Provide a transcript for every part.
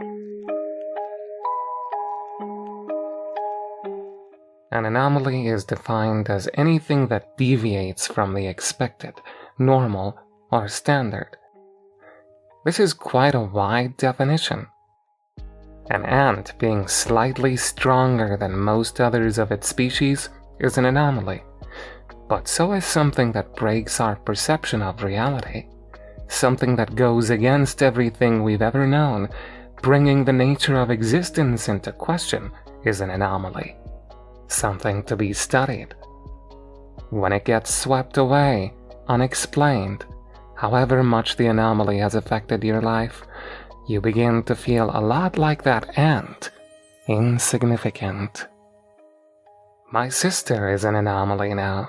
An anomaly is defined as anything that deviates from the expected, normal, or standard. This is quite a wide definition. An ant being slightly stronger than most others of its species is an anomaly, but so is something that breaks our perception of reality, something that goes against everything we've ever known, bringing the nature of existence into question is an anomaly, something to be studied. When it gets swept away, unexplained, however much the anomaly has affected your life, you begin to feel a lot like that ant, insignificant. My sister is an anomaly now.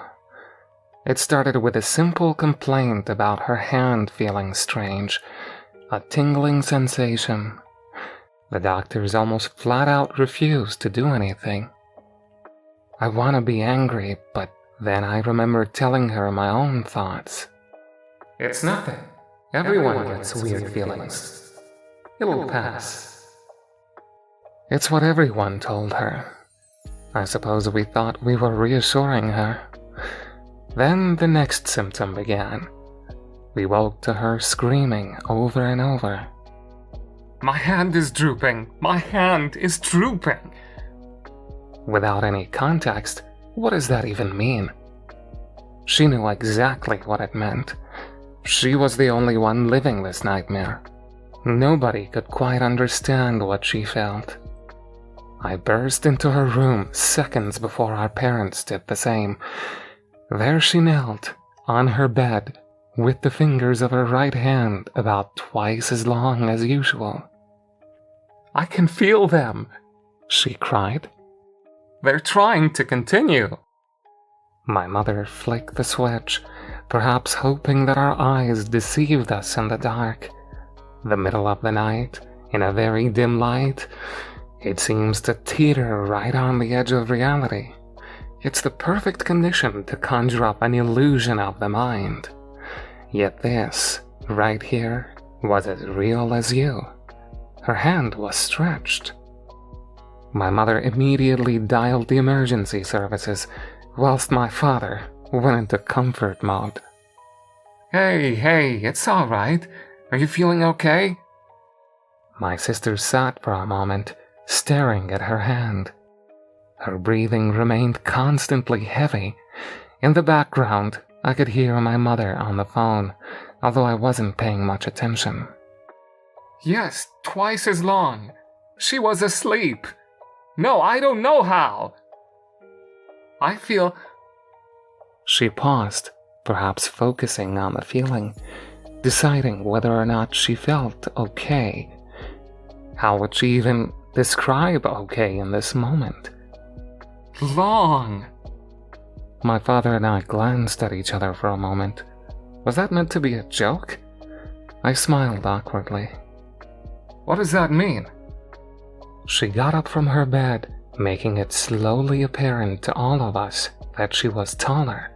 It started with a simple complaint about her hand feeling strange, a tingling sensation. The doctors almost flat out refused to do anything. I want to be angry, but then I remember telling her my own thoughts. It's nothing. Everyone gets weird feelings. It'll pass. It's what everyone told her. I suppose we thought we were reassuring her. Then the next symptom began. We woke to her screaming over and over. My hand is drooping! My hand is drooping! Without any context, what does that even mean? She knew exactly what it meant. She was the only one living this nightmare. Nobody could quite understand what she felt. I burst into her room seconds before our parents did the same. There she knelt, on her bed, with the fingers of her right hand about twice as long as usual. I can feel them, she cried. They're trying to continue. My mother flicked the switch, perhaps hoping that our eyes deceived us in the dark. The middle of the night, in a very dim light, it seems to teeter right on the edge of reality. It's the perfect condition to conjure up an illusion of the mind. Yet this, right here, was as real as you. Her hand was stretched. My mother immediately dialed the emergency services, whilst my father went into comfort mode. Hey, it's all right. Are you feeling okay? My sister sat for a moment, staring at her hand. Her breathing remained constantly heavy. In the background, I could hear my mother on the phone, although I wasn't paying much attention. Yes, twice as long. She was asleep. No, I don't know how. I feel... She paused, perhaps focusing on the feeling, deciding whether or not she felt okay. How would she even describe okay in this moment? Long. My father and I glanced at each other for a moment. Was that meant to be a joke? I smiled awkwardly. What does that mean? She got up from her bed, making it slowly apparent to all of us that she was taller.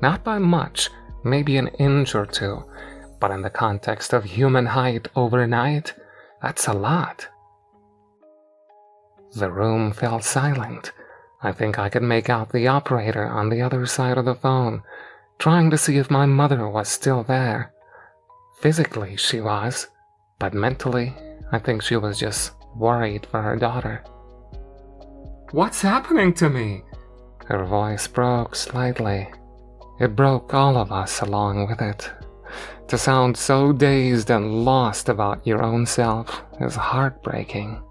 Not by much, maybe an inch or two, but in the context of human height overnight, that's a lot. The room fell silent. I think I could make out the operator on the other side of the phone, trying to see if my mother was still there. Physically, she was, but mentally, I think she was just worried for her daughter. What's happening to me? Her voice broke slightly. It broke all of us along with it. To sound so dazed and lost about your own self is heartbreaking.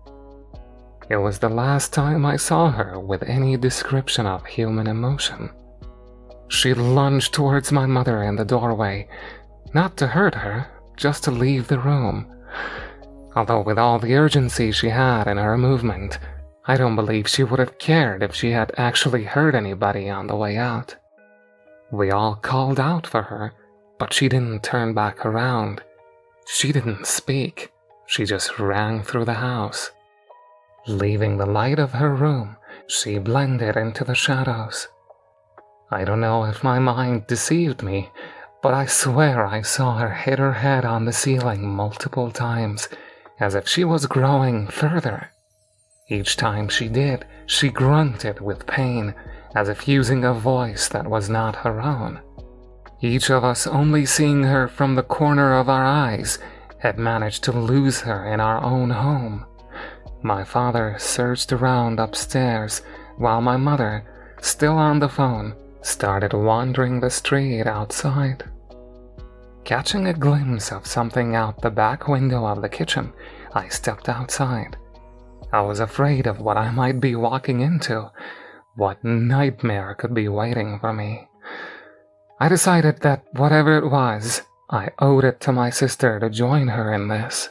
It was the last time I saw her with any description of human emotion. She lunged towards my mother in the doorway, not to hurt her, just to leave the room. Although with all the urgency she had in her movement, I don't believe she would have cared if she had actually hurt anybody on the way out. We all called out for her, but she didn't turn back around. She didn't speak. She just ran through the house. Leaving the light of her room, she blended into the shadows. I don't know if my mind deceived me, but I swear I saw her hit her head on the ceiling multiple times, as if she was growing further. Each time she did, she grunted with pain, as if using a voice that was not her own. Each of us only seeing her from the corner of our eyes had managed to lose her in our own home. My father searched around upstairs, while my mother, still on the phone, started wandering the street outside. Catching a glimpse of something out the back window of the kitchen, I stepped outside. I was afraid of what I might be walking into, what nightmare could be waiting for me. I decided that whatever it was, I owed it to my sister to join her in this.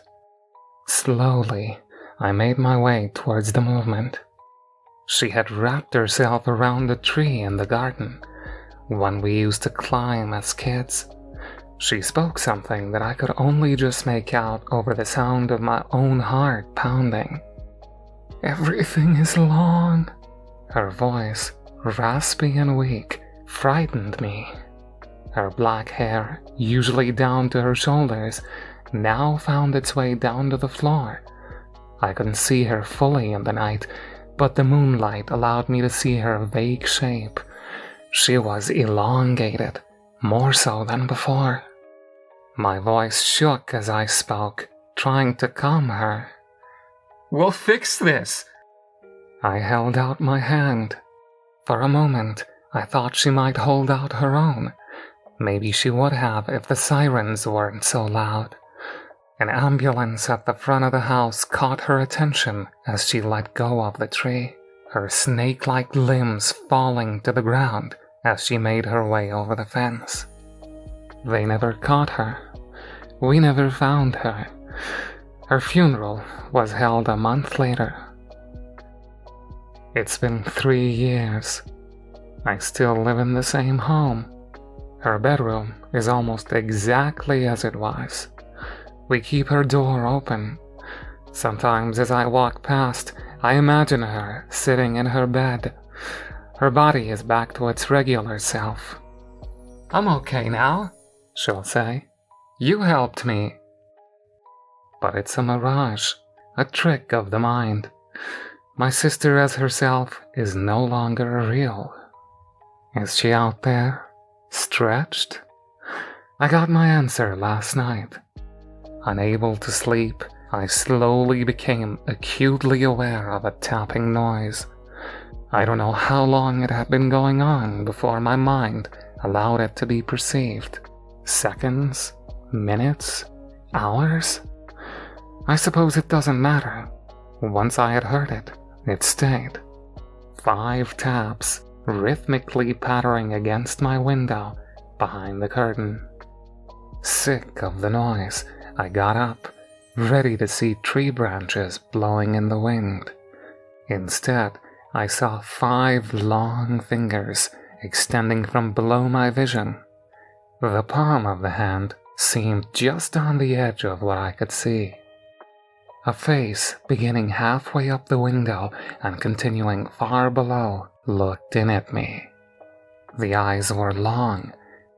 Slowly, I made my way towards the movement. She had wrapped herself around a tree in the garden, one we used to climb as kids. She spoke something that I could only just make out over the sound of my own heart pounding. "Everything is long." Her voice, raspy and weak, frightened me. Her black hair, usually down to her shoulders, now found its way down to the floor. I couldn't see her fully in the night, but the moonlight allowed me to see her vague shape. She was elongated, more so than before. My voice shook as I spoke, trying to calm her. "We'll fix this." I held out my hand. For a moment, I thought she might hold out her own. Maybe she would have if the sirens weren't so loud. An ambulance at the front of the house caught her attention as she let go of the tree, her snake-like limbs falling to the ground as she made her way over the fence. They never caught her. We never found her. Her funeral was held a month later. It's been 3 years. I still live in the same home. Her bedroom is almost exactly as it was. We keep her door open. Sometimes as I walk past, I imagine her sitting in her bed. Her body is back to its regular self. "I'm okay now," she'll say. "You helped me." But it's a mirage, a trick of the mind. My sister as herself is no longer real. Is she out there, stretched? I got my answer last night. Unable to sleep, I slowly became acutely aware of a tapping noise. I don't know how long it had been going on before my mind allowed it to be perceived. Seconds? Minutes? Hours? I suppose it doesn't matter. Once I had heard it, it stayed. 5 taps, rhythmically pattering against my window behind the curtain. Sick of the noise, I got up, ready to see tree branches blowing in the wind. Instead, I saw 5 long fingers extending from below my vision. The palm of the hand seemed just on the edge of what I could see. A face beginning halfway up the window and continuing far below looked in at me. The eyes were long,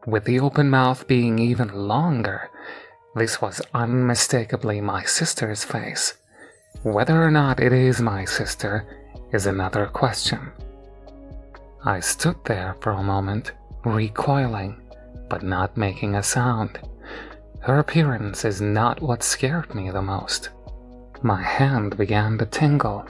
with the open mouth being even longer. This was unmistakably my sister's face. Whether or not it is my sister is another question. I stood there for a moment, recoiling, but not making a sound. Her appearance is not what scared me the most. My hand began to tingle.